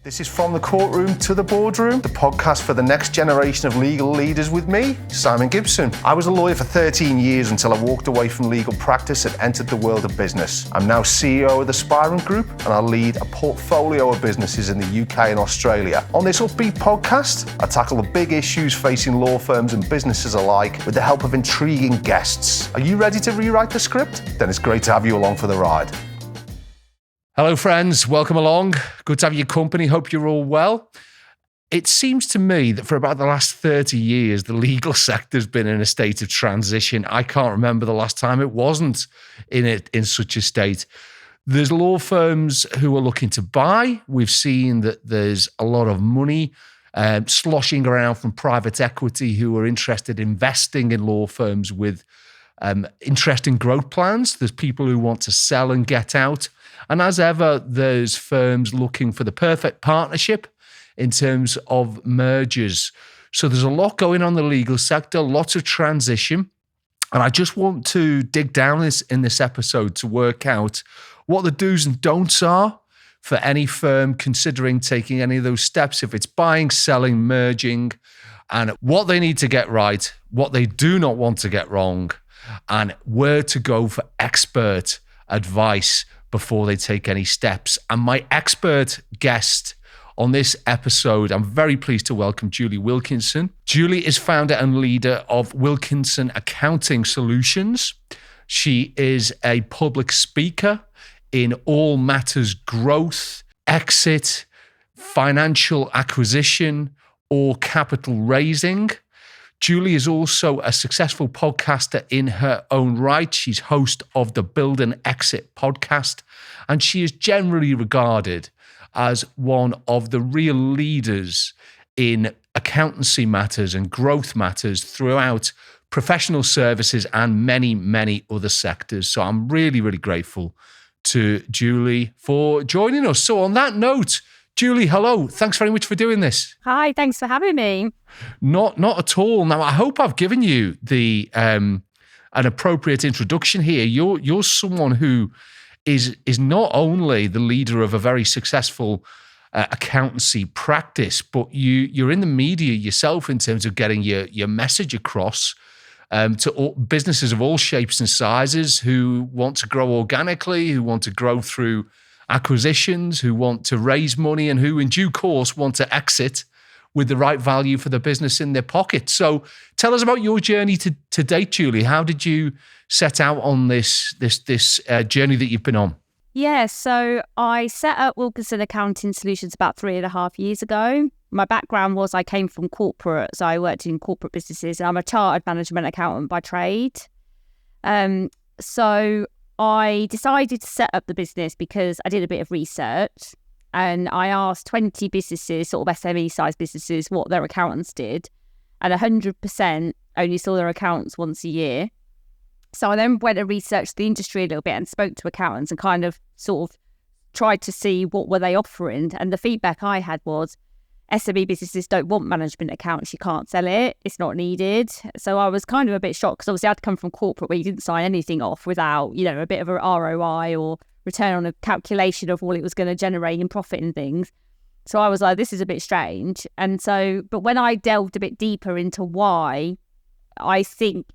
This is From the Courtroom to the Boardroom, the podcast for the next generation of legal leaders with me, Simon Gibson. I was a lawyer for 13 years until I walked away from legal practice and entered the world of business. I'm now CEO of the Spirant Group and I lead a portfolio of businesses in the UK and Australia. On this upbeat podcast, I tackle the big issues facing law firms and businesses alike with the help of intriguing guests. Are you ready to rewrite the script? Then it's great to have you along for the ride. Hello friends, welcome along. Good to have your company. Hope you're all well. It seems to me that for about the last 30 years, the legal sector's been in a state of transition. I can't remember the last time it wasn't in such a state. There's law firms who are looking to buy. We've seen that there's a lot of money sloshing around from private equity who are interested in investing in law firms with interesting growth plans. There's people who want to sell and get out. And as ever, there's firms looking for the perfect partnership in terms of mergers. So there's a lot going on in the legal sector, lots of transition. And I just want to dig down in this episode to work out what the do's and don'ts are for any firm considering taking any of those steps, if it's buying, selling, merging, and what they need to get right, what they do not want to get wrong, and where to go for expert advice before they take any steps. And my expert guest on this episode, I'm very pleased to welcome Julie Wilkinson. Julie is founder and leader of Wilkinson Accounting Solutions. She is a public speaker in all matters growth, exit, financial acquisition, or capital raising. Julie is also a successful podcaster in her own right. She's host of the Build and Exit podcast, and she is generally regarded as one of the real leaders in accountancy matters and growth matters throughout professional services and many, many other sectors. So I'm really, really grateful to Julie for joining us. So on that note, Julie, hello. Thanks very much for doing this. Hi, thanks for having me. Not at all. Now, I hope I've given you the an appropriate introduction here. You're someone who is not only the leader of a very successful accountancy practice, but you're in the media yourself in terms of getting your message across to all, businesses of all shapes and sizes who want to grow organically, who want to grow through acquisitions, who want to raise money, and who in due course want to exit with the right value for the business in their pocket. So tell us about your journey to date, Julie. How did you set out on this journey that you've been on? Yeah, so I set up Wilkinson Accounting Solutions about 3.5 years ago. My background was I came from corporate, so I worked in corporate businesses. I'm a chartered management accountant by trade. So I decided to set up the business because I did a bit of research and I asked 20 businesses, sort of SME-sized businesses, what their accountants did, and 100% only saw their accountants once a year. So I then went and researched the industry a little bit and spoke to accountants and kind of sort of tried to see what were they offering. And the feedback I had was SME businesses don't want management accounts. You can't sell it. It's not needed. So I was kind of a bit shocked because obviously I'd come from corporate where you didn't sign anything off without, a bit of a ROI or return on a calculation of what it was going to generate in profit and things. So I was like, this is a bit strange. And so, but when I delved a bit deeper into why I think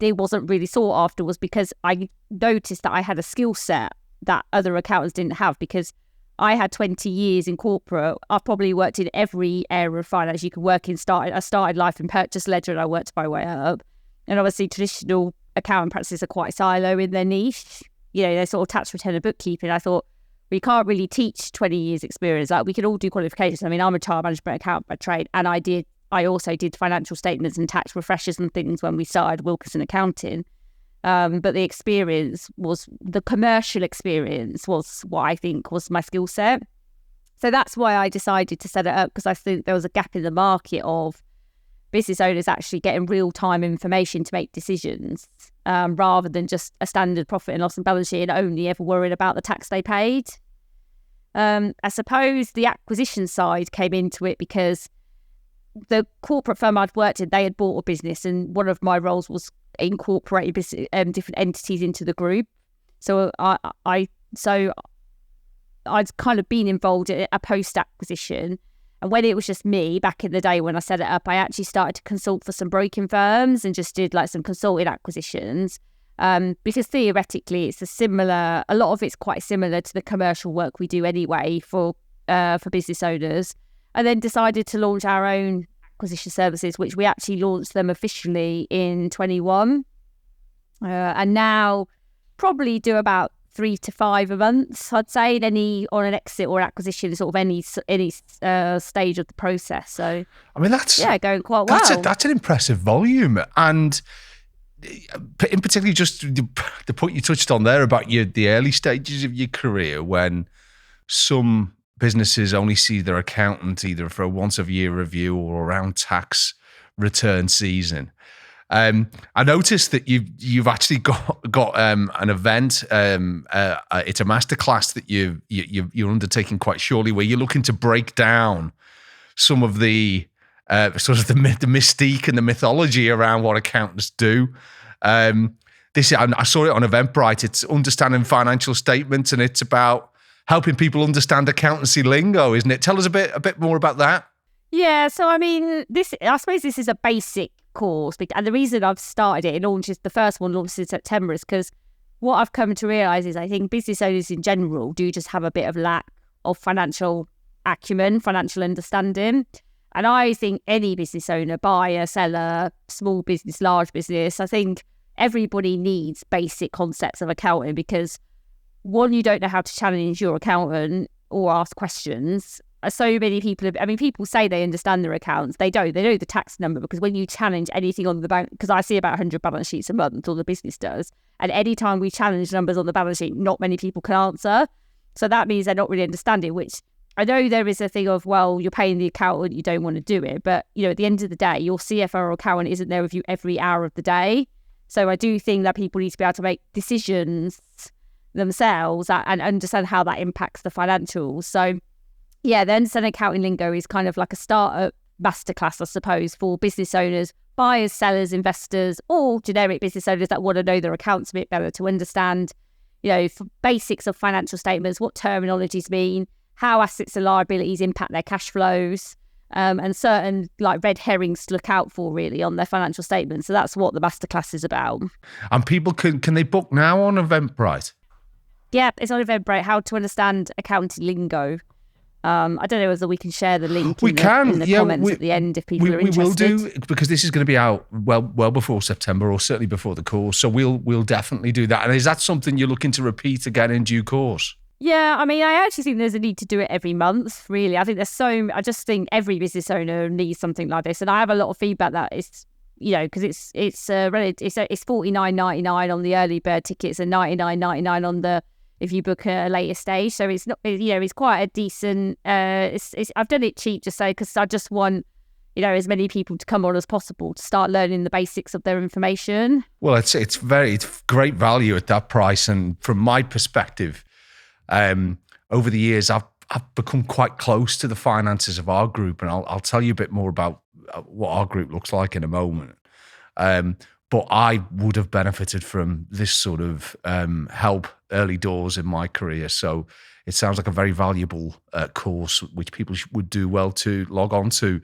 it wasn't really sought after was because I noticed that I had a skill set that other accountants didn't have, because I had 20 years in corporate. I've probably worked in every area of finance you could work in. I started life in purchase ledger and I worked my way up. And obviously traditional accounting practices are quite silo in their niche. They're sort of tax return and bookkeeping. I thought, we can't really teach 20 years experience. Like, we can all do qualifications. I mean, I'm a child management accountant by trade, and I also did financial statements and tax refreshers and things when we started Wilkinson Accounting. But the commercial experience was what I think was my skill set. So that's why I decided to set it up, because I think there was a gap in the market of business owners actually getting real-time information to make decisions, rather than just a standard profit and loss and balance sheet and only ever worried about the tax they paid. I suppose the acquisition side came into it because the corporate firm I'd worked in, they had bought a business, and one of my roles was incorporating different entities into the group. So I'd kind of been involved in a post-acquisition. And when it was just me back in the day when I set it up, I actually started to consult for some broking firms and just did like some consulting acquisitions. Because theoretically it's a lot of it's quite similar to the commercial work we do anyway for business owners. And then decided to launch our own acquisition services, which we actually launched them officially in 21. And now probably do about 3 to 5 a month, I'd say, on an exit or acquisition, sort of any stage of the process. So I mean, that's going quite well. That's an impressive volume, and in particular, just the point you touched on there about the early stages of your career, when some businesses only see their accountant either for a once a year review or around tax return season. I noticed that you've actually got an event. It's a masterclass that you're undertaking quite shortly, where you're looking to break down some of the sort of the mystique and the mythology around what accountants do. I saw it on Eventbrite. It's understanding financial statements, and it's about helping people understand accountancy lingo, isn't it? Tell us a bit more about that. Yeah, so I mean, I suppose this is a basic course, and the reason I've started it and the first one launched in September is because what I've come to realise is I think business owners in general do just have a bit of lack of financial acumen, financial understanding. And I think any business owner, buyer, seller, small business, large business, I think everybody needs basic concepts of accounting, because one, you don't know how to challenge your accountant or ask questions. So many people, people say they understand their accounts. They don't. They know the tax number, because when you challenge anything on the bank, because I see about 100 balance sheets a month, or the business does, and any time we challenge numbers on the balance sheet, not many people can answer. So that means they're not really understanding, which I know there is a thing of, well, you're paying the accountant, you don't want to do it. But, at the end of the day, your CFO or accountant isn't there with you every hour of the day. So I do think that people need to be able to make decisions themselves and understand how that impacts the financials. So yeah, the Understanding Accounting Lingo is kind of like a startup masterclass, I suppose, for business owners, buyers, sellers, investors, or generic business owners that want to know their accounts a bit better, to understand, basics of financial statements, what terminologies mean, how assets and liabilities impact their cash flows, and certain like red herrings to look out for really on their financial statements. So that's what the masterclass is about. And people can they book now on Eventbrite? Yeah, it's on Eventbrite, how to understand accounting lingo. I don't know whether we can share the link in the comments at the end if people are interested. We will do, because this is going to be out well before September, or certainly before the course. So we'll definitely do that. And is that something you're looking to repeat again in due course? Yeah, I actually think there's a need to do it every month, really. I just think every business owner needs something like this. And I have a lot of feedback that it's, because it's $49.99 on the early bird tickets and $99.99 on the if you book a later stage. So it's not, it's quite a decent, I've done it cheap just so, because I just want, as many people to come on as possible to start learning the basics of their information. Well, it's great value at that price. And from my perspective, over the years, I've become quite close to the finances of our group, and I'll tell you a bit more about what our group looks like in a moment. But I would have benefited from this sort of help early doors in my career. So it sounds like a very valuable course, which people would do well to log on to.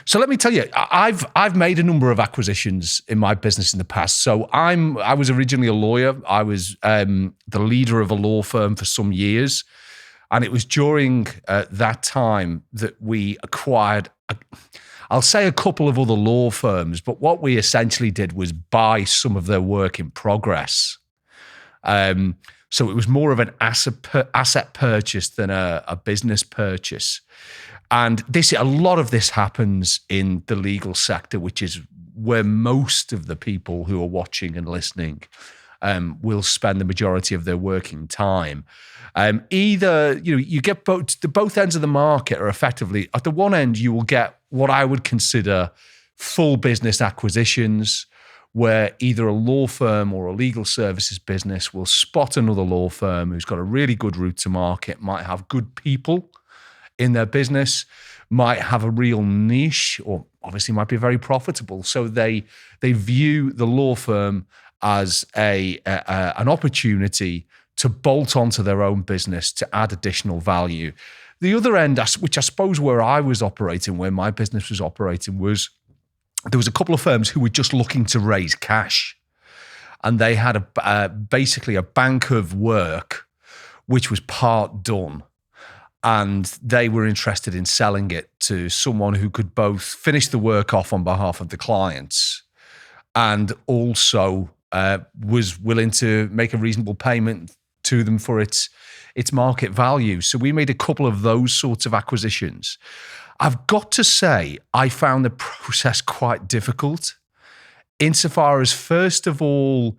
So let me tell you, I've made a number of acquisitions in my business in the past. So I was originally a lawyer. I was the leader of a law firm for some years. And it was during that time that we acquired I'll say a couple of other law firms, but what we essentially did was buy some of their work in progress. So it was more of an asset purchase than a business purchase. And a lot of this happens in the legal sector, which is where most of the people who are watching and listening will spend the majority of their working time. Either, you get both ends of the market are effectively, at the one end, you will get what I would consider full business acquisitions, where either a law firm or a legal services business will spot another law firm who's got a really good route to market, might have good people in their business, might have a real niche, or obviously might be very profitable. So they view the law firm as an opportunity to bolt onto their own business to add additional value. The other end, which I suppose where I was operating, where my business was operating, was there was a couple of firms who were just looking to raise cash. And they had basically a bank of work, which was part done. And they were interested in selling it to someone who could both finish the work off on behalf of the clients and also was willing to make a reasonable payment to them for its market value. So we made a couple of those sorts of acquisitions. I've got to say, I found the process quite difficult insofar as, first of all,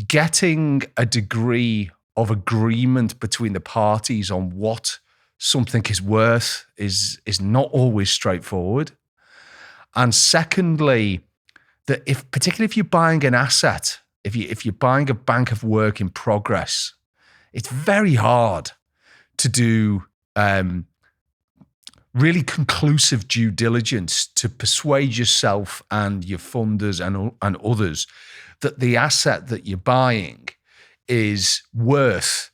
getting a degree of agreement between the parties on what something is worth is not always straightforward. And secondly, that particularly if you're buying an asset, if you're buying a bank of work in progress, it's very hard to do really conclusive due diligence to persuade yourself and your funders and others that the asset that you're buying is worth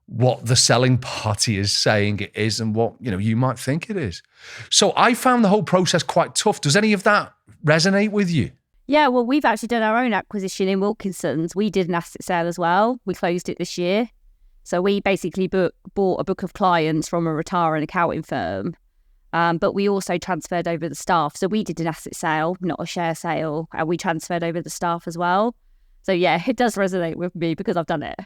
what the selling party is saying it is and what you might think it is. So I found the whole process quite tough. Does any of that resonate with you? Yeah, well, we've actually done our own acquisition in Wilkinson's. We did an asset sale as well. We closed it this year. So we basically bought a book of clients from a retiring accounting firm, but we also transferred over the staff. So we did an asset sale, not a share sale, and we transferred over the staff as well. So yeah, it does resonate with me because I've done it.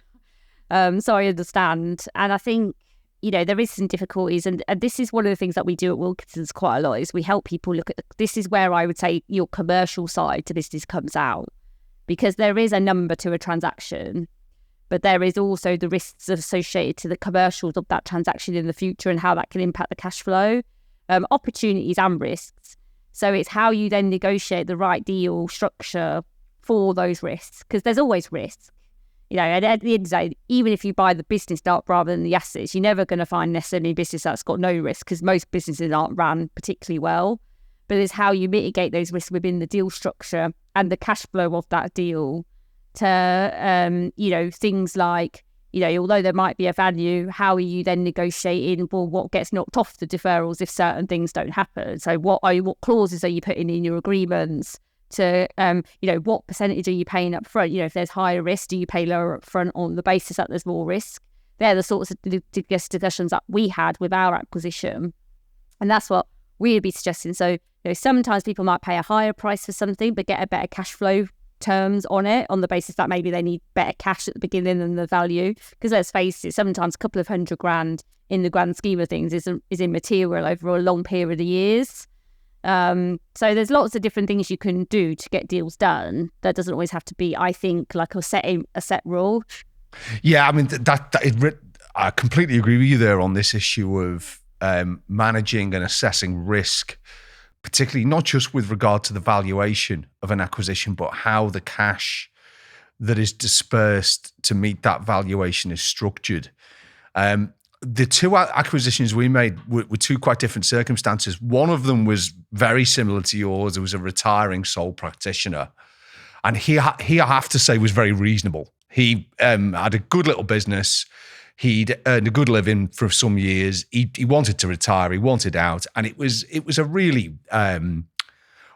So I understand. And I think, there is some difficulties. And this is one of the things that we do at Wilkinson's quite a lot is we help people look at, this is where I would say your commercial side to business comes out, because there is a number to a transaction, but there is also the risks associated to the commercials of that transaction in the future and how that can impact the cash flow, opportunities and risks. So it's how you then negotiate the right deal structure for those risks, because there's always risk. And at the end of the day, even if you buy the business rather than the assets, you're never going to find necessarily a business that's got no risk, because most businesses aren't run particularly well. But it's how you mitigate those risks within the deal structure and the cash flow of that deal to, things like, although there might be a value, how are you then negotiating, well, what gets knocked off the deferrals if certain things don't happen? So what clauses are you putting in your agreements? To, what percentage are you paying up front? If there's higher risk, do you pay lower up front on the basis that there's more risk? They're the sorts of discussions that we had with our acquisition. And that's what we'd be suggesting. So, sometimes people might pay a higher price for something, but get a better cash flow terms on it on the basis that maybe they need better cash at the beginning than the value. Because let's face it, sometimes a couple of $100,000 in the grand scheme of things is immaterial over a long period of years. So there's lots of different things you can do to get deals done. That doesn't always have to be, I think, like a set rule. Yeah, I mean, I completely agree with you there on this issue of managing and assessing risk, particularly not just with regard to the valuation of an acquisition, but how the cash that is dispersed to meet that valuation is structured. The two acquisitions we made were two quite different circumstances. One of them was very similar to yours. It was a retiring sole practitioner. And he I have to say, was very reasonable. He had a good little business. He'd earned a good living for some years. He wanted to retire. He wanted out. And it was a really,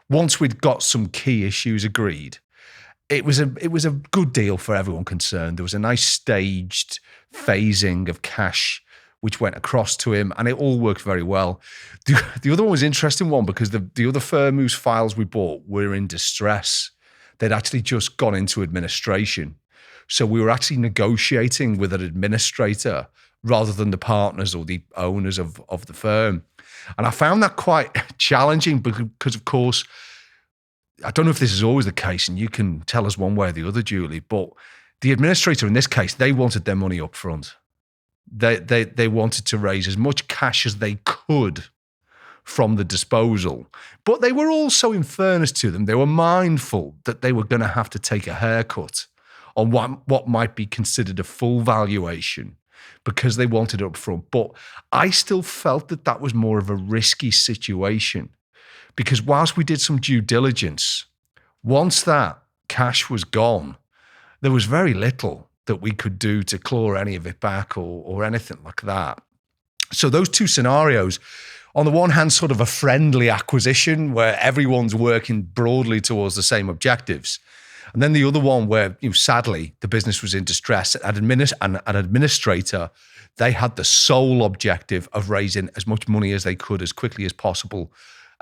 once we'd got some key issues agreed, it was a good deal for everyone concerned. There was a nice staged phasing of cash which went across to him, and it all worked very well. The other one was an interesting one because the other firm whose files we bought were in distress. They'd actually just gone into administration. So we were actually negotiating with an administrator rather than the partners or the owners of the firm. And I found that quite challenging because, of course, I don't know if this is always the case, and you can tell us one way or the other, Julie, but the administrator in this case, they wanted their money up front. They wanted to raise as much cash as they could from the disposal. But they were also, in fairness to them, they were mindful that they were going to have to take a haircut on what might be considered a full valuation because they wanted it up front. But I still felt that was more of a risky situation because whilst we did some due diligence, once that cash was gone, there was very little that we could do to claw any of it back or anything like that. So those two scenarios, on the one hand, sort of a friendly acquisition where everyone's working broadly towards the same objectives. And then the other one where, sadly, the business was in distress. An administrator, they had the sole objective of raising as much money as they could as quickly as possible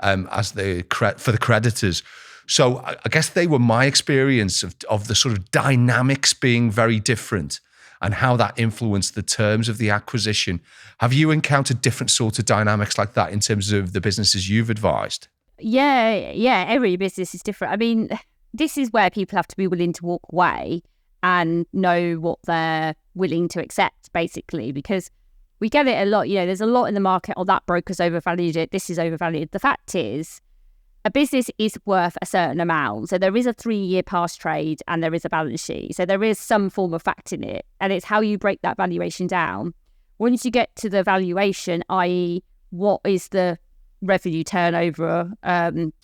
for the creditors. So I guess they were my experience of the sort of dynamics being very different and how that influenced the terms of the acquisition. Have you encountered different sorts of dynamics like that in terms of the businesses you've advised? Yeah, every business is different. I mean, this is where people have to be willing to walk away and know what they're willing to accept, basically, because we get it a lot. There's a lot in the market, that broker's overvalued it, this is overvalued. The fact is, a business is worth a certain amount. So there is a 3-year past trade and there is a balance sheet. So there is some form of fact in it. And it's how you break that valuation down. Once you get to the valuation, i.e. what is the revenue turnover,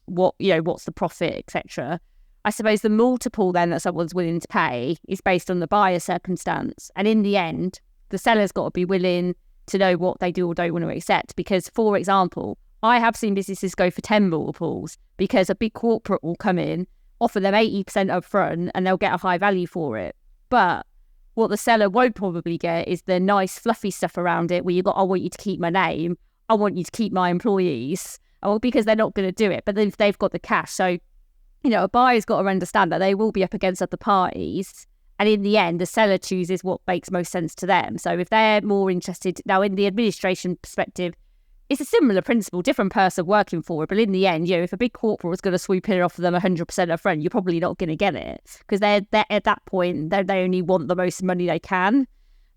what's the profit, etc. I suppose the multiple then that someone's willing to pay is based on the buyer circumstance. And in the end, the seller's got to be willing to know what they do or don't want to accept. Because, for example, I have seen businesses go for 10 multiples because a big corporate will come in, offer them 80% up front, and they'll get a high value for it. But what the seller won't probably get is the nice fluffy stuff around it where I want you to keep my name, I want you to keep my employees, because they're not going to do it. But then if they've got the cash, so, a buyer's got to understand that they will be up against other parties. And in the end, the seller chooses what makes most sense to them. So if they're more interested, now in the administration perspective, it's a similar principle, different person working for it. But in the end, if a big corporate was going to swoop in and offer them 100% up front, you're probably not going to get it because they're at that point, they only want the most money they can.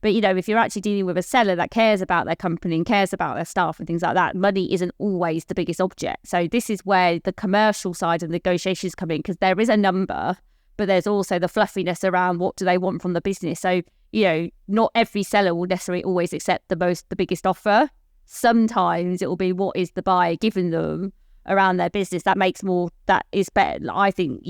But, if you're actually dealing with a seller that cares about their company and cares about their staff and things like that, money isn't always the biggest object. So this is where the commercial side of negotiations come in, because there is a number, but there's also the fluffiness around what do they want from the business. So, not every seller will necessarily always accept the biggest offer. Sometimes it will be what is the buyer giving them around their business that is better. I think,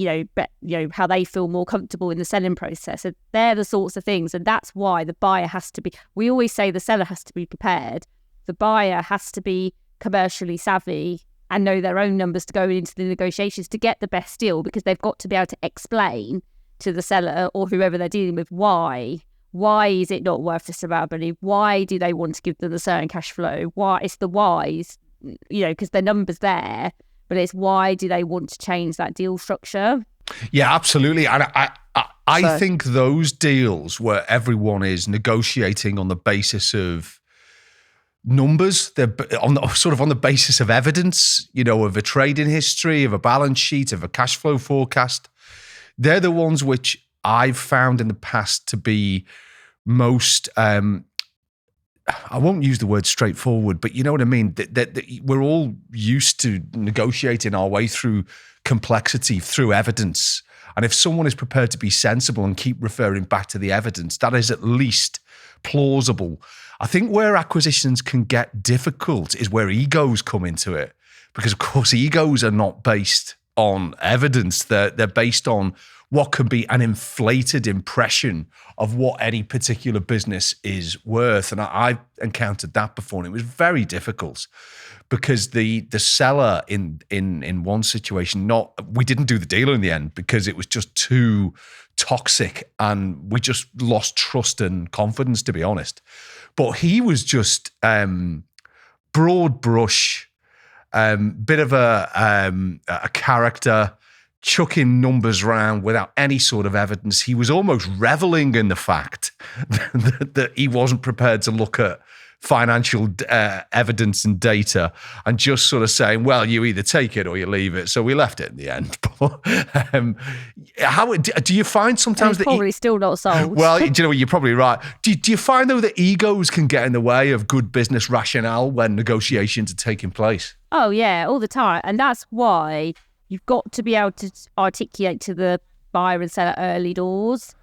how they feel more comfortable in the selling process. So they're the sorts of things. And that's why the buyer has to be, we always say the seller has to be prepared. The buyer has to be commercially savvy and know their own numbers to go into the negotiations to get the best deal, because they've got to be able to explain to the seller or whoever they're dealing with why is it not worth this amount of money? Why do they want to give them a certain cash flow? Why? It's the whys, because the number's there, but it's why do they want to change that deal structure? Yeah, absolutely. And I think those deals where everyone is negotiating on the basis of numbers, they're on the basis of evidence, of a trading history, of a balance sheet, of a cash flow forecast. They're the ones which I've found in the past to be most, I won't use the word straightforward, but you know what I mean? That we're all used to negotiating our way through complexity, through evidence. And if someone is prepared to be sensible and keep referring back to the evidence, that is at least plausible. I think where acquisitions can get difficult is where egos come into it. Because, of course, egos are not based on evidence. They're based on what can be an inflated impression of what any particular business is worth. And I've encountered that before, and it was very difficult because the seller in one situation, we didn't do the deal in the end because it was just too toxic and we just lost trust and confidence, to be honest. But he was just broad brush, bit of a character, chucking numbers around without any sort of evidence. He was almost reveling in the fact that he wasn't prepared to look at financial evidence and data and just sort of saying, well, you either take it or you leave it. So we left it in the end. How do you find sometimes that probably still not sold? Well, you're probably right. Do you find though that egos can get in the way of good business rationale when negotiations are taking place? Oh yeah, all the time. And that's why you've got to be able to articulate to the buyer and seller early doors.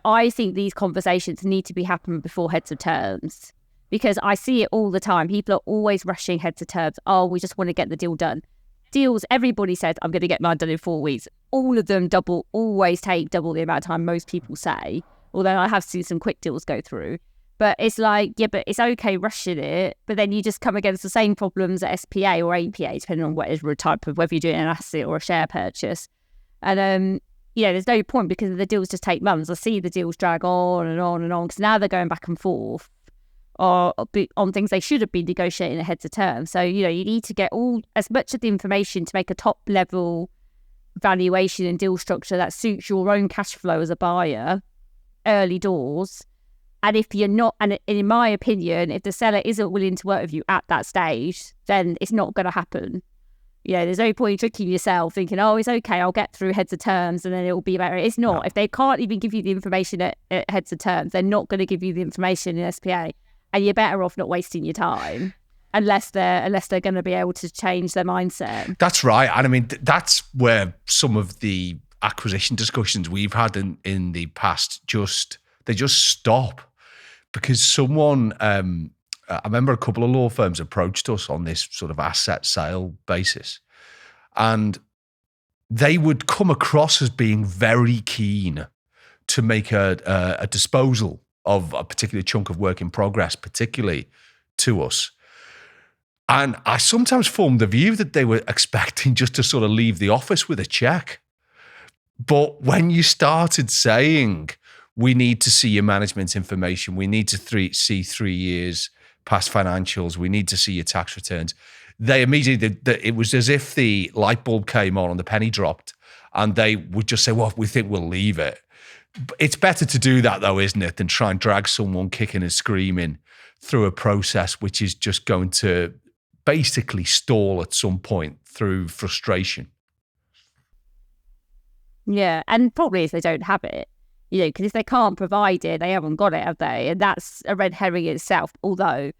I think these conversations need to be happening before heads of terms, because I see it all the time. People are always rushing heads of terms. Oh, we just want to get the deal done. Deals, everybody says, I'm going to get mine done in 4 weeks. All of them always take double the amount of time most people say. although I have seen some quick deals go through. But it's like, yeah, but it's okay rushing it, but then you just come against the same problems at SPA or APA, depending on whatever type of, whether you're doing an asset or a share purchase. And, there's no point because the deals just take months. I see the deals drag on and on and on because now they're going back and forth or on things they should have been negotiating ahead of term. So, you need to get as much of the information to make a top level valuation and deal structure that suits your own cash flow as a buyer early doors. And if you're not, and in my opinion, if the seller isn't willing to work with you at that stage, then it's not going to happen. There's no point in tricking yourself thinking, oh, it's okay, I'll get through heads of terms and then it'll be better. It's not. No. If they can't even give you the information at heads of terms, they're not going to give you the information in SPA. And you're better off not wasting your time unless they're going to be able to change their mindset. That's right. And I mean, that's where some of the acquisition discussions we've had in the past they just stop. Because someone, I remember a couple of law firms approached us on this sort of asset sale basis. And they would come across as being very keen to make a disposal of a particular chunk of work in progress, particularly to us. And I sometimes formed the view that they were expecting just to sort of leave the office with a check. But when you started saying, we need to see your management information, we need to see 3 years past financials, we need to see your tax returns, they immediately, it was as if the light bulb came on and the penny dropped, and they would just say, well, we think we'll leave it. It's better to do that though, isn't it, than try and drag someone kicking and screaming through a process which is just going to basically stall at some point through frustration. Yeah, and probably if they don't have it, because if they can't provide it, they haven't got it, have they? And that's a red herring itself, although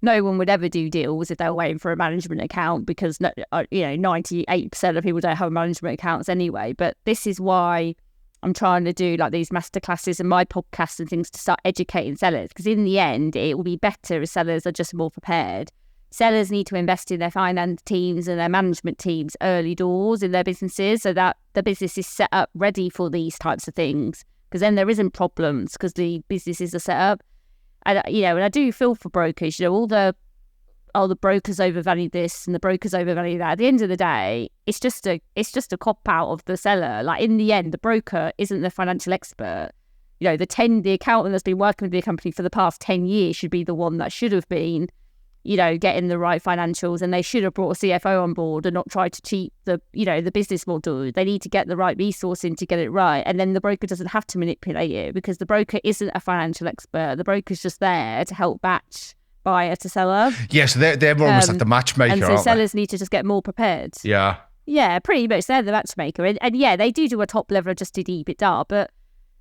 no one would ever do deals if they were waiting for a management account because, 98% of people don't have management accounts anyway. But this is why I'm trying to do like these masterclasses and my podcasts and things to start educating sellers, because in the end, it will be better if sellers are just more prepared. Sellers need to invest in their finance teams and their management teams early doors in their businesses so that the business is set up ready for these types of things. Because then there isn't problems because the businesses are set up. And, and I do feel for brokers, all the brokers overvalue this and the brokers overvalue that. At the end of the day, it's just a cop out of the seller. Like in the end, the broker isn't the financial expert. The accountant that's been working with the company for the past 10 years should be the one that should have been, getting the right financials, and they should have brought a CFO on board and not tried to cheat the business model. They need to get the right resource in to get it right. And then the broker doesn't have to manipulate it because the broker isn't a financial expert. The broker's just there to help batch buyer to seller. Yes, they're almost like the matchmaker, and so sellers need to just get more prepared. Yeah. Yeah, pretty much. They're the matchmaker. And yeah, they do a top level adjusted EBITDA, but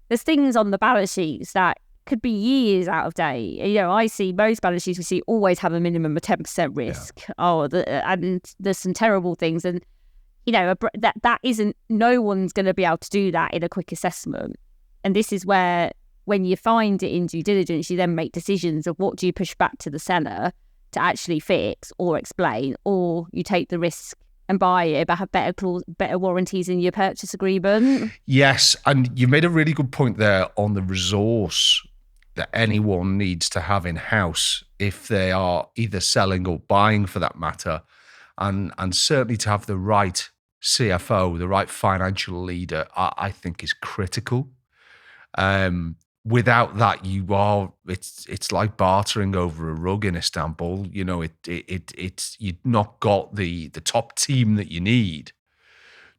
there's things on the balance sheets that could be years out of date. I see most balance sheets we see always have a minimum of 10% risk. Yeah. And there's some terrible things. And, that isn't, no one's going to be able to do that in a quick assessment. And this is where, when you find it in due diligence, you then make decisions of what do you push back to the seller to actually fix or explain, or you take the risk and buy it, but have better warranties in your purchase agreement. Yes, and you made a really good point there on the resource that anyone needs to have in-house if they are either selling or buying for that matter, and certainly to have the right CFO, the right financial leader, I think is critical. Without that, it's like bartering over a rug in Istanbul. It's you've not got the top team that you need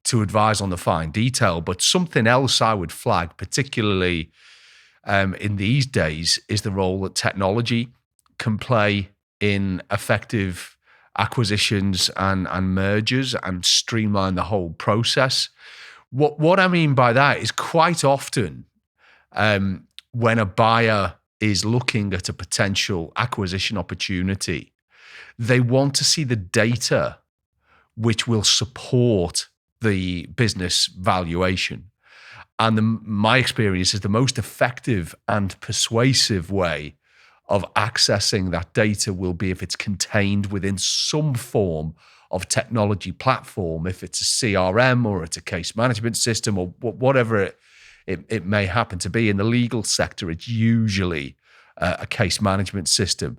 to advise on the fine detail. But something else I would flag, particularly in these days, is the role that technology can play in effective acquisitions and mergers and streamline the whole process. What I mean by that is quite often when a buyer is looking at a potential acquisition opportunity, they want to see the data which will support the business valuation. And my experience is the most effective and persuasive way of accessing that data will be if it's contained within some form of technology platform, if it's a CRM or it's a case management system or whatever it may happen to be. In the legal sector, it's usually a case management system.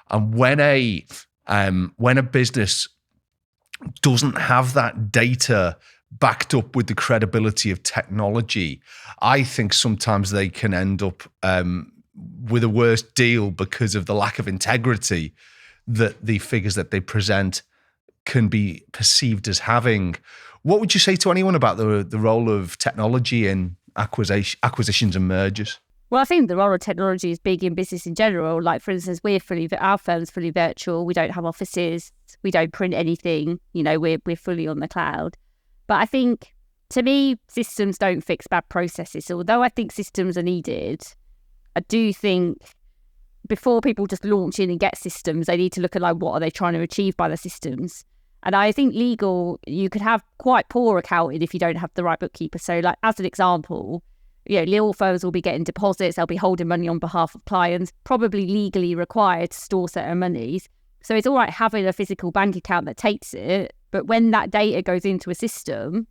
And when a business doesn't have that data backed up with the credibility of technology, I think sometimes they can end up with a worse deal because of the lack of integrity that the figures that they present can be perceived as having. What would you say to anyone about the role of technology in acquisitions and mergers? Well, I think the role of technology is big in business in general. Like, for instance, our firm's fully virtual. We don't have offices. We don't print anything. We're fully on the cloud. But I think, to me, systems don't fix bad processes. So although I think systems are needed, I do think before people just launch in and get systems, they need to look at what are they trying to achieve by the systems. And I think legal, you could have quite poor accounting if you don't have the right bookkeeper. So as an example, law firms will be getting deposits, they'll be holding money on behalf of clients, probably legally required to store certain monies. So it's all right having a physical bank account that takes it, but when that data goes into a system,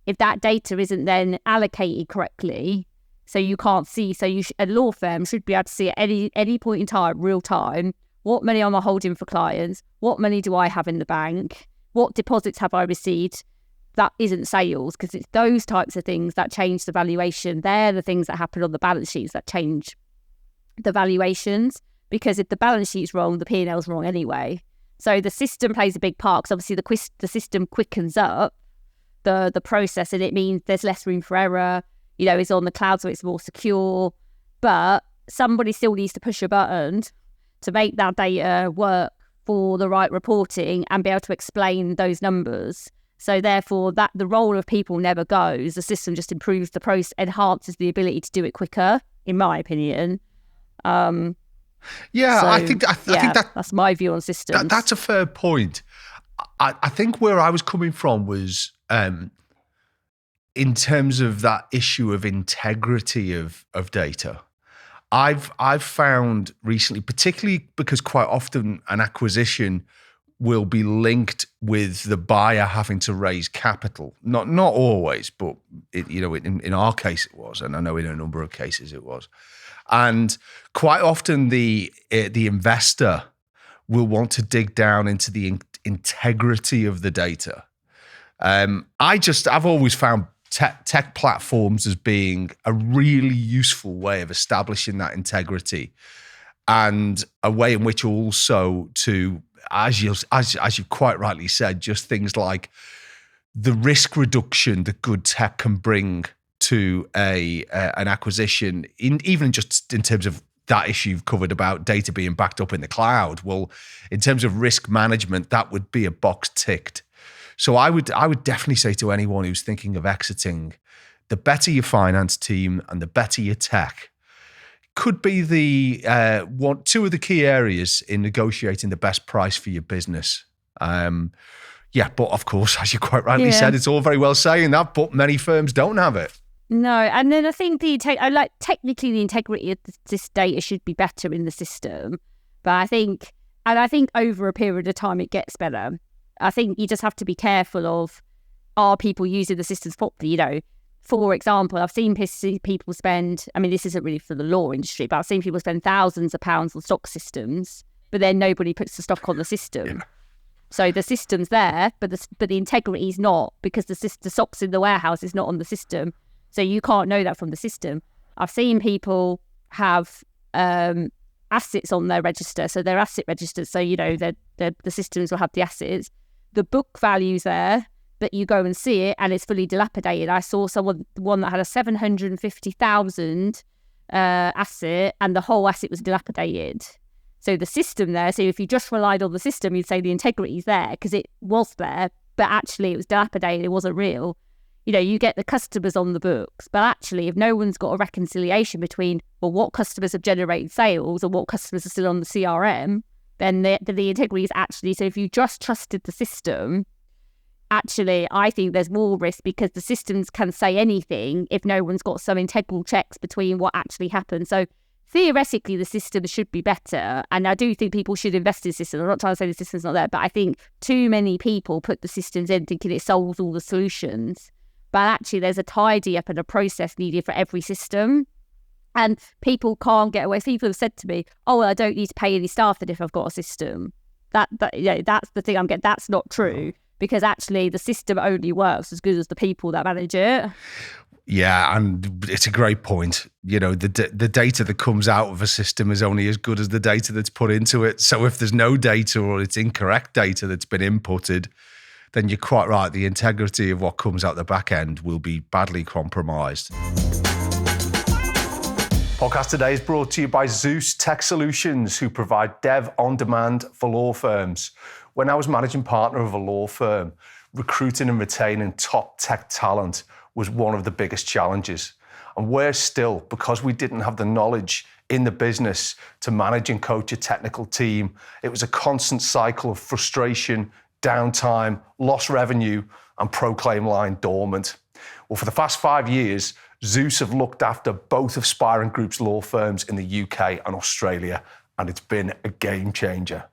if that data isn't then allocated correctly, so you can't see, a law firm should be able to see at any point in time, real time, what money am I holding for clients? What money do I have in the bank? What deposits have I received? That isn't sales, because it's those types of things that change the valuation. They're the things that happen on the balance sheets that change the valuations, because if the balance sheet's wrong, the P&L's wrong anyway. So the system plays a big part, because obviously the system quickens up the process, and it means there's less room for error. It's on the cloud, so it's more secure. But somebody still needs to push a button to make that data work for the right reporting and be able to explain those numbers. So therefore, that the role of people never goes. The system just improves the process, enhances the ability to do it quicker, in my opinion. I think that's my view on systems. That's a fair point. I think where I was coming from was in terms of that issue of integrity of data. I've found recently, particularly because quite often an acquisition will be linked with the buyer having to raise capital. Not always, but in our case it was, and I know in a number of cases it was. And quite often the investor will want to dig down into the integrity of the data. I've always found tech platforms as being a really useful way of establishing that integrity, and a way in which also to, as you quite rightly said, just things like the risk reduction that good tech can bring to an acquisition, even just in terms of that issue you've covered about data being backed up in the cloud. Well, in terms of risk management, that would be a box ticked. So I would definitely say to anyone who's thinking of exiting, the better your finance team and the better your tech could be two of the key areas in negotiating the best price for your business. But of course, as you quite rightly said, it's all very well saying that, but many firms don't have it. No, and then I think technically the integrity of this data should be better in the system, but I think over a period of time it gets better. I think you just have to be careful of, are people using the systems properly? For example, I've seen people spend, this isn't really for the law industry, but I've seen people spend thousands of pounds on stock systems, but then nobody puts the stock on the system. Yeah. So the system's there, but the integrity is not, because the stock's in the warehouse is not on the system. So you can't know that from the system. I've seen people have assets on their register, so they're asset registered. So the systems will have the assets. The book value's there, but you go and see it and it's fully dilapidated. I saw one that had a 750,000 asset, and the whole asset was dilapidated. So the system there, so if you just relied on the system, you'd say the integrity's there because it was there, but actually it was dilapidated, it wasn't real. You get the customers on the books, but actually if no one's got a reconciliation between, what customers have generated sales and what customers are still on the CRM, then the integrity is actually, so if you just trusted the system, actually I think there's more risk, because the systems can say anything if no one's got some integral checks between what actually happened. So theoretically the system should be better, and I do think people should invest in systems. I'm not trying to say the system's not there, but I think too many people put the systems in thinking it solves all the solutions, but actually there's a tidy up and a process needed for every system. And people can't get away. People have said to me, "Oh, well, I don't need to pay any staff if I've got a system." That's the thing I'm getting. That's not true, because actually the system only works as good as the people that manage it. Yeah, and it's a great point. You know, the data that comes out of a system is only as good as the data that's put into it. So if there's no data or it's incorrect data that's been inputted, then you're quite right. The integrity of what comes out the back end will be badly compromised. Podcast today is brought to you by Zeus Tech Solutions, who provide dev on demand for law firms. When I was managing partner of a law firm, recruiting and retaining top tech talent was one of the biggest challenges. And worse still, because we didn't have the knowledge in the business to manage and coach a technical team, it was a constant cycle of frustration, downtime, lost revenue, and proclaim lying dormant. Well, for the past 5 years, Zeus have looked after both of Spire Group's law firms in the UK and Australia, and it's been a game changer.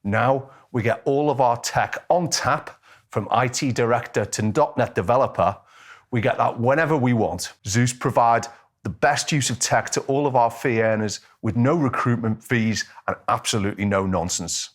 Now we get all of our tech on tap, from IT director to .NET developer. We get that whenever we want. Zeus provide the best use of tech to all of our fee earners with no recruitment fees and absolutely no nonsense.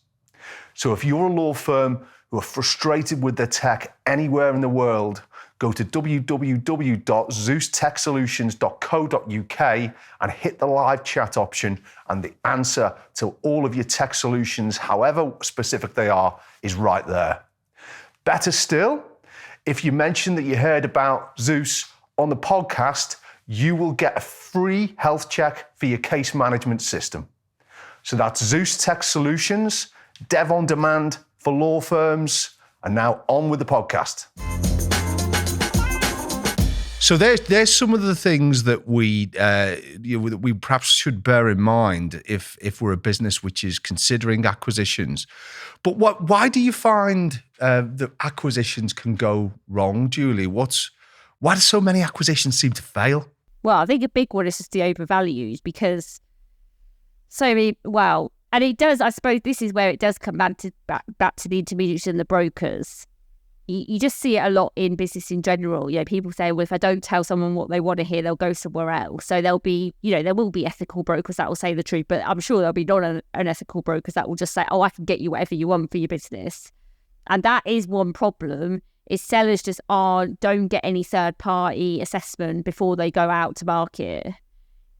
So if you're a law firm who are frustrated with their tech anywhere in the world, go to www.zeustechsolutions.co.uk and hit the live chat option, and the answer to all of your tech solutions, however specific they are, is right there. Better still, if you mention that you heard about Zeus on the podcast, you will get a free health check for your case management system. So that's Zeus Tech Solutions, dev on demand for law firms. And now on with the podcast. So there's some of the things that we perhaps should bear in mind if we're a business which is considering acquisitions. But why do you find that acquisitions can go wrong, Julie? Why do so many acquisitions seem to fail? Well, I think a big one is just the overvalues, because and it does. I suppose this is where it does come back to the intermediaries and the brokers. You just see it a lot in business in general. You know, people say, well, if I don't tell someone what they want to hear, they'll go somewhere else. So there will be ethical brokers that will say the truth, but I'm sure there'll be unethical brokers that will just say, oh, I can get you whatever you want for your business. And that is one problem, is sellers just don't get any third-party assessment before they go out to market.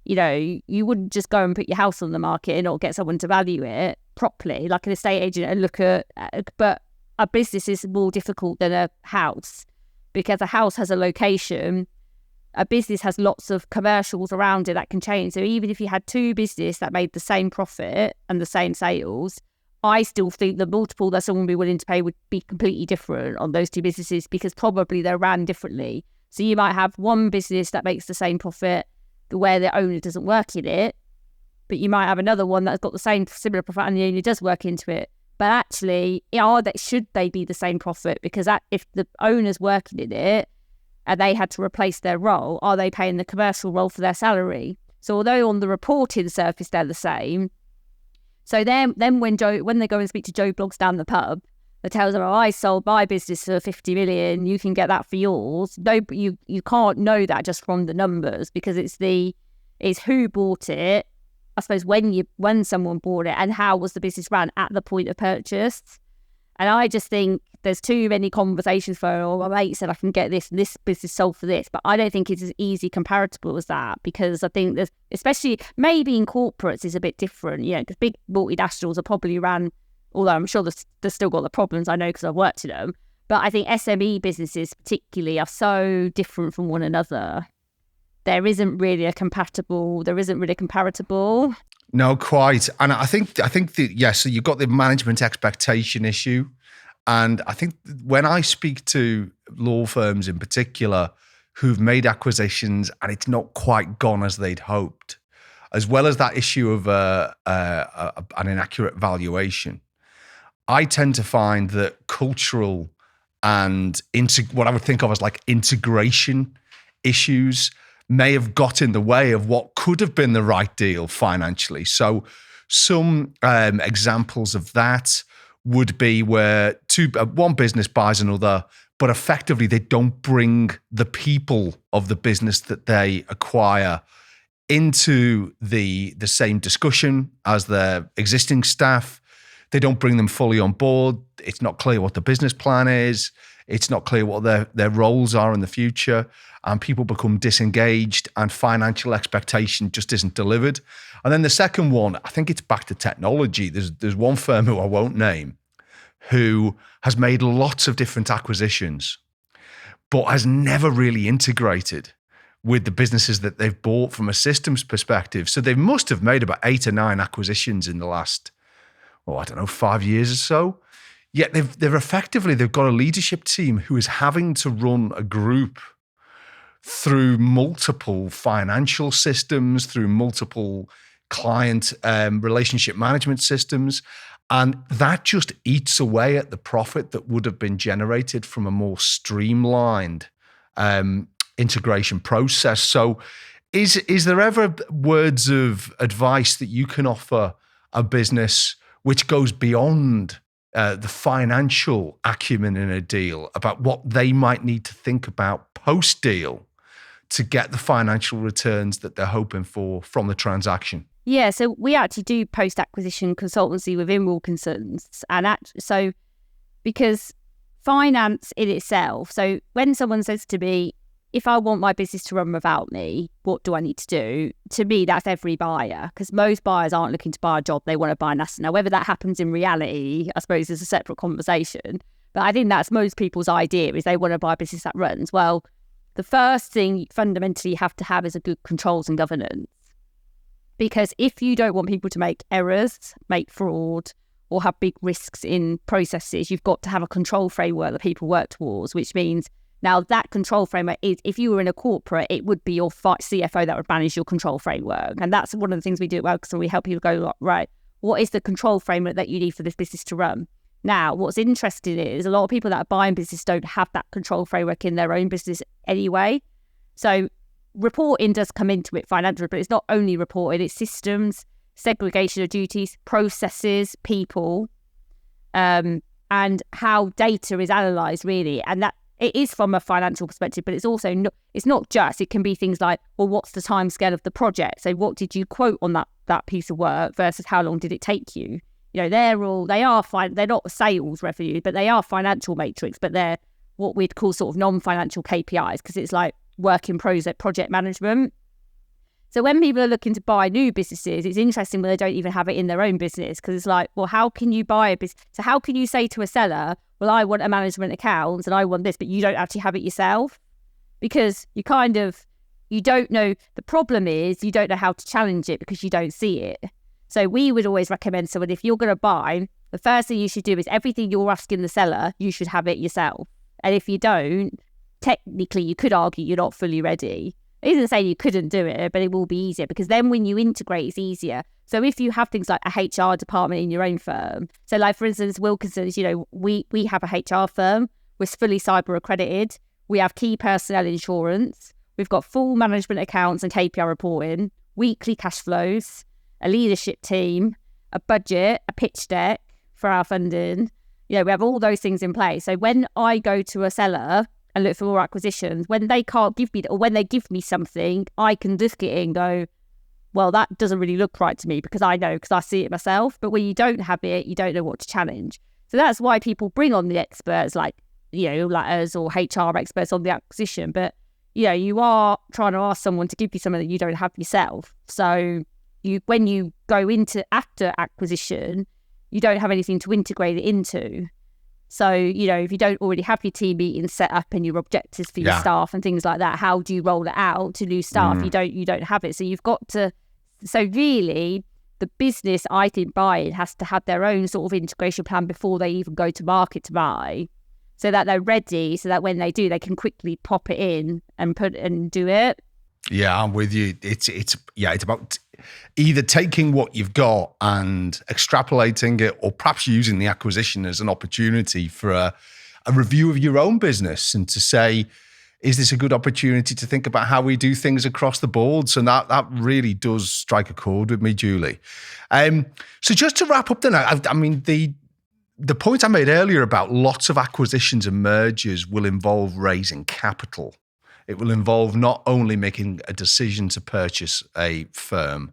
You know, you wouldn't just go and put your house on the market and not get someone to value it properly, like an estate agent, and look at, but a business is more difficult than a house, because a house has a location. A business has lots of commercials around it that can change. So even if you had two businesses that made the same profit and the same sales, I still think the multiple that someone would be willing to pay would be completely different on those two businesses, because probably they're ran differently. So you might have one business that makes the same profit where the owner doesn't work in it, but you might have another one that's got the same similar profit and the owner does work into it. But actually, should they be the same profit? Because if the owner's working in it and they had to replace their role, are they paying the commercial role for their salary? So although on the reporting surface they're the same, so then when they go and speak to Joe Bloggs down the pub, that tells them, oh, I sold my business for 50 million, you can get that for yours. No, but you can't know that just from the numbers, because it's who bought it, I suppose when someone bought it, and how was the business run at the point of purchase. And I just think there's too many conversations for, oh, my mate said I can get this and this business sold for this, but I don't think it's as easy comparable as that, because I think there's, especially maybe in corporates, is a bit different, you know, because big multinationals are probably ran, although I'm sure they've still got the problems, I know because I've worked in them, but I think SME businesses particularly are so different from one another. There isn't really a comparable. No, quite. And I think that, so you've got the management expectation issue. And I think when I speak to law firms in particular who've made acquisitions and it's not quite gone as they'd hoped, as well as that issue of an inaccurate valuation, I tend to find that cultural and what I would think of as like integration issues may have got in the way of what could have been the right deal financially. So some examples of that would be where one business buys another, but effectively they don't bring the people of the business that they acquire into the same discussion as their existing staff. They don't bring them fully on board. It's not clear what the business plan is. It's not clear what their roles are in the future. And people become disengaged and financial expectation just isn't delivered. And then the second one, I think it's back to technology. There's one firm who I won't name who has made lots of different acquisitions, but has never really integrated with the businesses that they've bought from a systems perspective. So they must have made about 8 or 9 acquisitions in the last, 5 years or so. Yet they've got a leadership team who is having to run a group through multiple financial systems, through multiple client relationship management systems. And that just eats away at the profit that would have been generated from a more streamlined integration process. So is there ever words of advice that you can offer a business which goes beyond the financial acumen in a deal about what they might need to think about post-deal to get the financial returns that they're hoping for from the transaction? Yeah, so we actually do post-acquisition consultancy within Wilkinson's. So because finance in itself, so when someone says to me, if I want my business to run without me, what do I need to do? To me, that's every buyer, because most buyers aren't looking to buy a job, they want to buy an asset. Now, whether that happens in reality, I suppose is a separate conversation. But I think that's most people's idea, is they want to buy a business that runs. Well, the first thing fundamentally you have to have is a good controls and governance. Because if you don't want people to make errors, make fraud, or have big risks in processes, you've got to have a control framework that people work towards, which means now that control framework is, if you were in a corporate, it would be your CFO that would manage your control framework. And that's one of the things we do at Wilkinson. We help people go, right, what is the control framework that you need for this business to run? Now, what's interesting is a lot of people that are buying business don't have that control framework in their own business anyway. So reporting does come into it financially, but it's not only reporting, it's systems, segregation of duties, processes, people, and how data is analysed, really. And that it is from a financial perspective, but it's also it's not just, it can be things like, well, what's the time scale of the project? So what did you quote on that piece of work versus how long did it take you? You know, they're not sales revenue, but they are financial matrix, but they're what we'd call sort of non-financial KPIs, because it's like work in project management. So when people are looking to buy new businesses, it's interesting when they don't even have it in their own business, because it's like, well, how can you buy a business? So how can you say to a seller, well, I want a management account and I want this, but you don't actually have it yourself? Because you don't know. The problem is you don't know how to challenge it because you don't see it. So we would always recommend someone, if you're going to buy, the first thing you should do is everything you're asking the seller, you should have it yourself. And if you don't, technically you could argue you're not fully ready. It isn't saying you couldn't do it, but it will be easier, because then when you integrate, it's easier. So if you have things like a HR department in your own firm, so like for instance, Wilkinson's, we have a HR firm, we're fully cyber accredited, we have key personnel insurance, we've got full management accounts and KPI reporting, weekly cash flows, a leadership team, a budget, a pitch deck for our funding. We have all those things in place. So when I go to a seller and look for more acquisitions, when they can't give me, or when they give me something, I can look at it and go, well, that doesn't really look right to me, because I see it myself. But when you don't have it, you don't know what to challenge. So that's why people bring on the experts like us or HR experts on the acquisition. But, you are trying to ask someone to give you something that you don't have yourself. So when you go into after acquisition, you don't have anything to integrate it into. So, if you don't already have your team meetings set up and your objectives for your staff and things like that, how do you roll it out to new staff? You don't have it. So you've got to, so really the business, I think, buying has to have their own sort of integration plan before they even go to market to buy, so that they're ready, so that when they do, they can quickly pop it in and do it. Yeah, I'm with you. It's about either taking what you've got and extrapolating it, or perhaps using the acquisition as an opportunity for a review of your own business, and to say, is this a good opportunity to think about how we do things across the board? So that really does strike a chord with me, Julie. So just to wrap up then, I mean, the point I made earlier about lots of acquisitions and mergers will involve raising capital. It will involve not only making a decision to purchase a firm,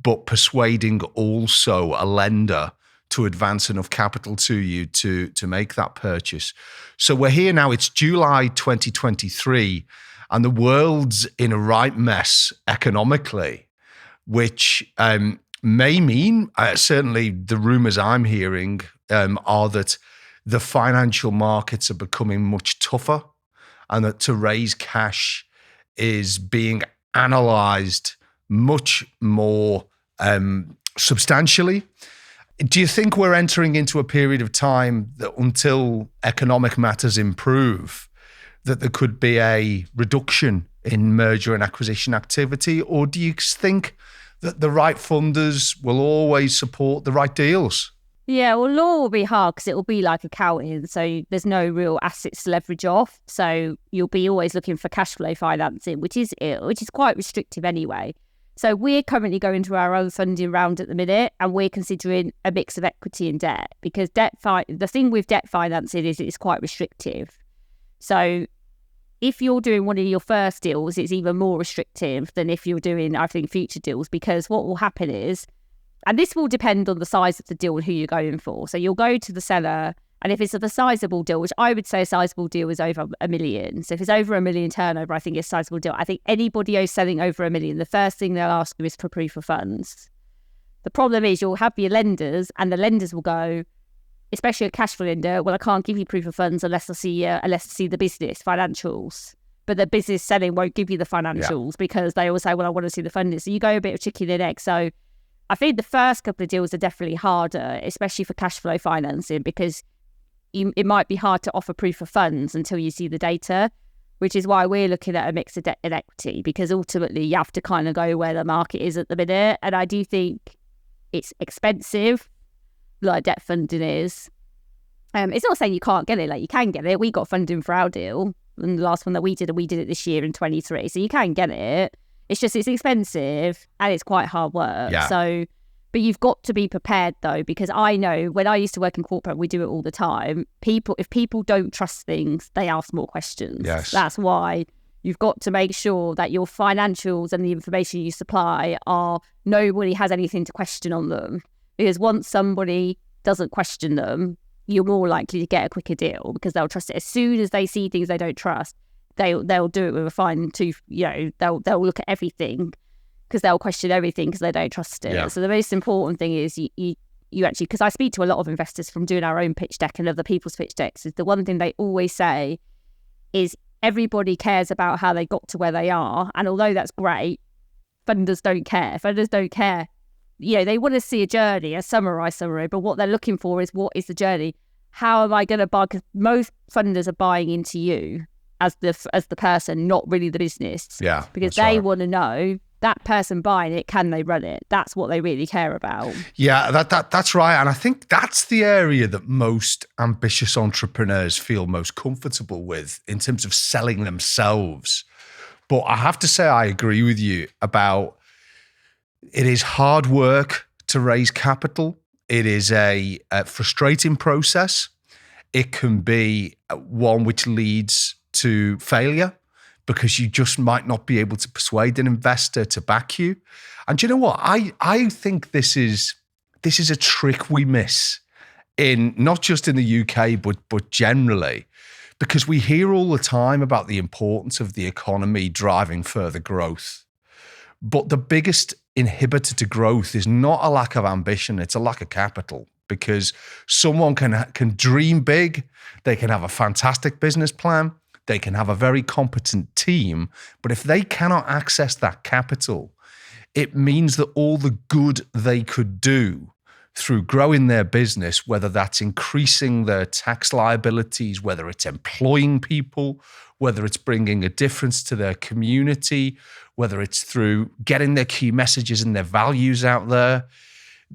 but persuading also a lender to advance enough capital to you to make that purchase. So we're here now, it's July 2023, and the world's in a right mess economically, which may mean, certainly the rumors I'm hearing are that the financial markets are becoming much tougher, and that to raise cash is being analyzed much more substantially. Do you think we're entering into a period of time that until economic matters improve, that there could be a reduction in merger and acquisition activity? Or do you think that the right funders will always support the right deals? Yeah, well, law will be hard because it will be like accounting. So there's no real assets to leverage off. So you'll be always looking for cash flow financing, which is quite restrictive anyway. So we're currently going through our own funding round at the minute, and we're considering a mix of equity and debt, because the thing with debt financing is it's quite restrictive. So if you're doing one of your first deals, it's even more restrictive than if you're doing, I think, future deals, because what will happen is, and this will depend on the size of the deal and who you're going for. So you'll go to the seller, and if it's a sizable deal, which I would say a sizable deal is over $1 million. So if it's over $1 million turnover, I think it's a sizable deal. I think anybody who's selling over $1 million, the first thing they'll ask you is for proof of funds. The problem is you'll have your lenders, and the lenders will go, especially a cash flow lender, well, I can't give you proof of funds unless I see the business financials. But the business selling won't give you the financials because they all say, well, I want to see the funding. So you go a bit of chicken and egg. So I think the first couple of deals are definitely harder, especially for cash flow financing, because it might be hard to offer proof of funds until you see the data, which is why we're looking at a mix of debt and equity, because ultimately you have to kind of go where the market is at the minute. And I do think it's expensive, like debt funding is. It's not saying you can't get it, like you can get it. We got funding for our deal, and the last one that we did it this year in 23. So you can get it. It's just, it's expensive and it's quite hard work. Yeah. So, but you've got to be prepared though, because I know when I used to work in corporate, we do it all the time. If people don't trust things, they ask more questions. Yes. That's why you've got to make sure that your financials and the information you supply nobody has anything to question on them. Because once somebody doesn't question them, you're more likely to get a quicker deal, because they'll trust it. As soon as they see things they don't trust, they'll do it with a fine tooth. They'll look at everything, because they'll question everything because they don't trust it. Yeah. So the most important thing is you actually, because I speak to a lot of investors from doing our own pitch deck and other people's pitch decks, is the one thing they always say is everybody cares about how they got to where they are. And although that's great, funders don't care. Funders don't care. They want to see a journey, a summary, but what they're looking for is, what is the journey? How am I going to buy? Because most funders are buying into you as the person, not really the business. Yeah. Because they want to know, that person buying it, can they run it? That's what they really care about. Yeah, that's right. And I think that's the area that most ambitious entrepreneurs feel most comfortable with in terms of selling themselves. But I have to say, I agree with you about, it is hard work to raise capital. It is a frustrating process. It can be one which leads to failure, because you just might not be able to persuade an investor to back you. And do you know what? I think this is a trick we miss, in not just in the UK, but generally, because we hear all the time about the importance of the economy driving further growth. But the biggest inhibitor to growth is not a lack of ambition, it's a lack of capital. Because someone can dream big, they can have a fantastic business plan, they can have a very competent team, but if they cannot access that capital, it means that all the good they could do through growing their business, whether that's increasing their tax liabilities, whether it's employing people, whether it's bringing a difference to their community, whether it's through getting their key messages and their values out there,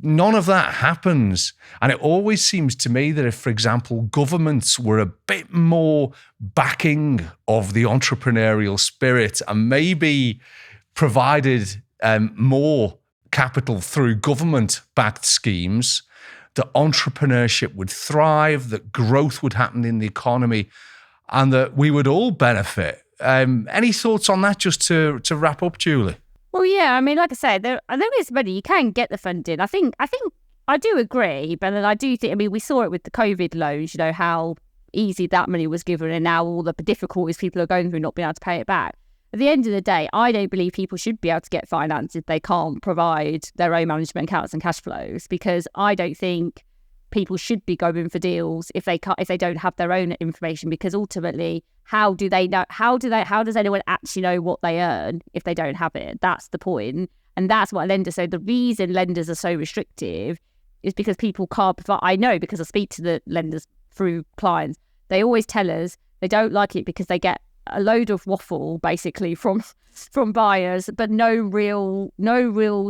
none of that happens. And it always seems to me that if, for example, governments were a bit more backing of the entrepreneurial spirit and maybe provided more capital through government-backed schemes, that entrepreneurship would thrive, that growth would happen in the economy, and that we would all benefit. Any thoughts on that just to wrap up, Julie? Well, yeah, I mean, like I said, there is money. You can get the funding. I think I do agree, but then I do think, I mean, we saw it with the COVID loans, you know, how easy that money was given and now all the difficulties people are going through not being able to pay it back. At the end of the day, I don't believe people should be able to get finance if they can't provide their own management accounts and cash flows, because I don't think people should be going for deals if they don't have their own information, because ultimately, how does anyone actually know what they earn if they don't have it? That's the point. And that's what lenders, so the reason lenders are so restrictive is because people can't provide. I know, because I speak to the lenders through clients, they always tell us they don't like it because they get a load of waffle basically from buyers, but no real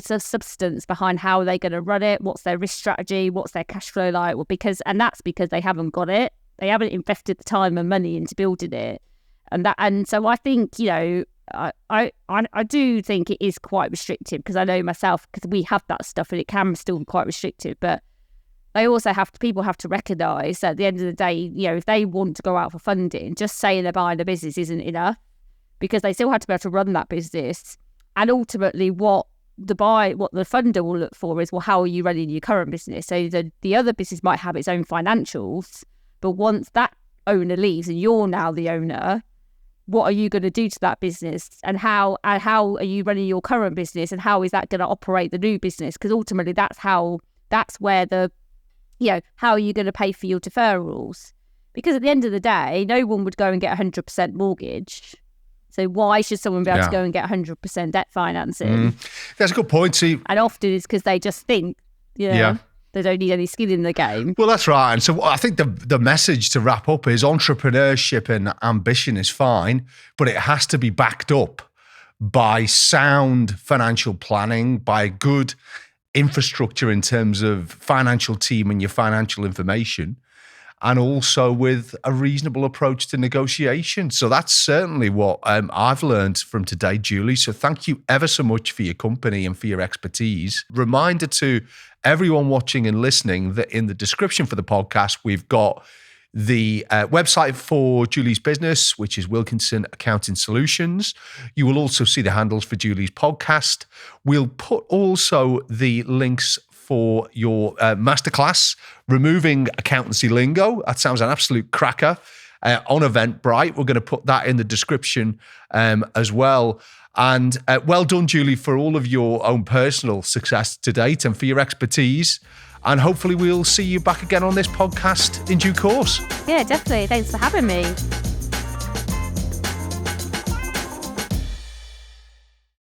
substance behind how they're going to run it, what's their risk strategy, what's their cash flow like. Well, that's because they haven't got it. They haven't invested the time and money into building it, and so I think, you know, I do think it is quite restrictive, because I know myself, because we have that stuff and it can still be quite restrictive, but they also people have to recognise that at the end of the day, you know, if they want to go out for funding, just saying they're buying a business isn't enough, because they still have to be able to run that business. And ultimately what the funder will look for is, well, how are you running your current business? So the other business might have its own financials, but once that owner leaves and you're now the owner, what are you going to do to that business? And how are you running your current business? And how is that going to operate the new business? Because ultimately that's where how are you going to pay for your deferrals? Because at the end of the day, no one would go and get 100% mortgage. So why should someone be able to go and get 100% debt financing? That's a good point. See, and often it's because they just think, they don't need any skin in the game. Well, that's right. And so I think the message to wrap up is entrepreneurship and ambition is fine, but it has to be backed up by sound financial planning, by good infrastructure in terms of financial team and your financial information, and also with a reasonable approach to negotiation. So that's certainly what I've learned from today, Julie. So thank you ever so much for your company and for your expertise. Reminder to everyone watching and listening that in the description for the podcast, we've got the website for Julie's business, which is Wilkinson Accounting Solutions. You will also see the handles for Julie's podcast. We'll put also the links for your masterclass, Removing Accountancy Lingo. That sounds an absolute cracker. On Eventbrite, we're going to put that in the description as well. And well done, Julie, for all of your own personal success to date and for your expertise. And hopefully we'll see you back again on this podcast in due course. Yeah, definitely. Thanks for having me.